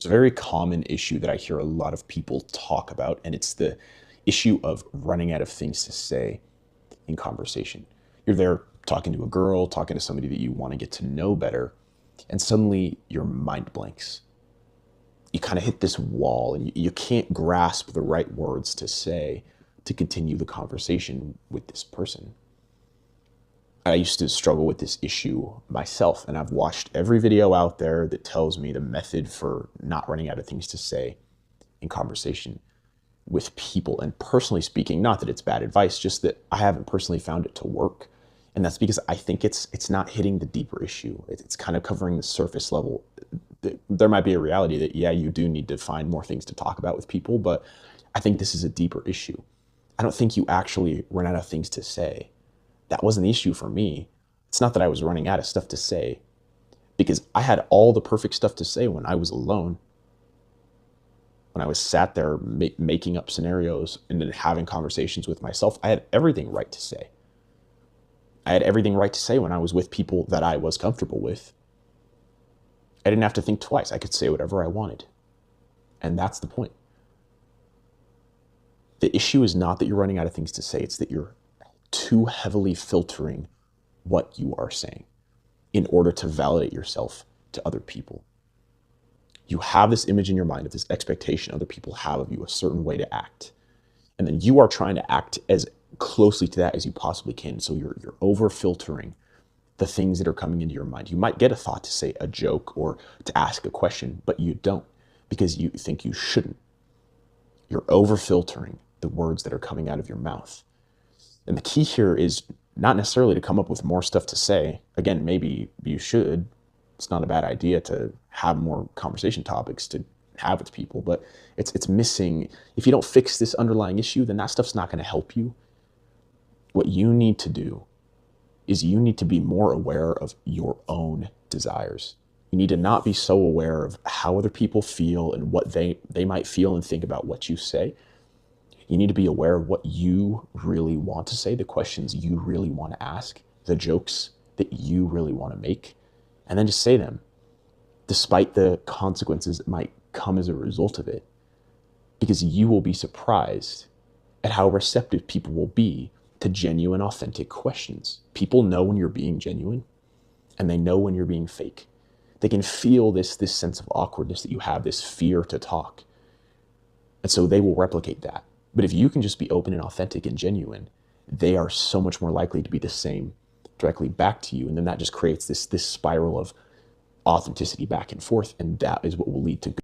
It's a very common issue that I hear a lot of people talk about, and it's the issue of running out of things to say in conversation. You're there talking to a girl, talking to somebody that you want to get to know better, and suddenly your mind blanks. You kind of hit this wall and you can't grasp the right words to say to continue the conversation with this person. I used to struggle with this issue myself, and I've watched every video out there that tells me the method for not running out of things to say in conversation with people. And personally speaking, not that it's bad advice, just that I haven't personally found it to work. And that's because I think it's not hitting the deeper issue. It's kind of covering the surface level. There might be a reality that, yeah, you do need to find more things to talk about with people, but I think this is a deeper issue. I don't think you actually run out of things to say. That wasn't the issue for me. It's not that I was running out of stuff to say, because I had all the perfect stuff to say when I was alone. When I was sat there making up scenarios and then having conversations with myself, I had everything right to say. I had everything right to say when I was with people that I was comfortable with. I didn't have to think twice. I could say whatever I wanted. And that's the point. The issue is not that you're running out of things to say. It's that you're too heavily filtering what you are saying in order to validate yourself to other people. You have this image in your mind of this expectation other people have of you, a certain way to act. And then you are trying to act as closely to that as you possibly can. So you're over filtering the things that are coming into your mind. You might get a thought to say a joke or to ask a question, but you don't because you think you shouldn't. You're over filtering the words that are coming out of your mouth. And the key here is not necessarily to come up with more stuff to say. Again, maybe you should. It's not a bad idea to have more conversation topics to have with people, but it's missing. If you don't fix this underlying issue, then that stuff's not going to help you. What you need to do is you need to be more aware of your own desires. You need to not be so aware of how other people feel and what they might feel and think about what you say. You need to be aware of what you really want to say, the questions you really want to ask, the jokes that you really want to make, and then just say them, despite the consequences that might come as a result of it, because you will be surprised at how receptive people will be to genuine, authentic questions. People know when you're being genuine, and they know when you're being fake. They can feel this sense of awkwardness that you have, this fear to talk, and so they will replicate that. But if you can just be open and authentic and genuine, they are so much more likely to be the same directly back to you. And then that just creates this spiral of authenticity back and forth. And that is what will lead to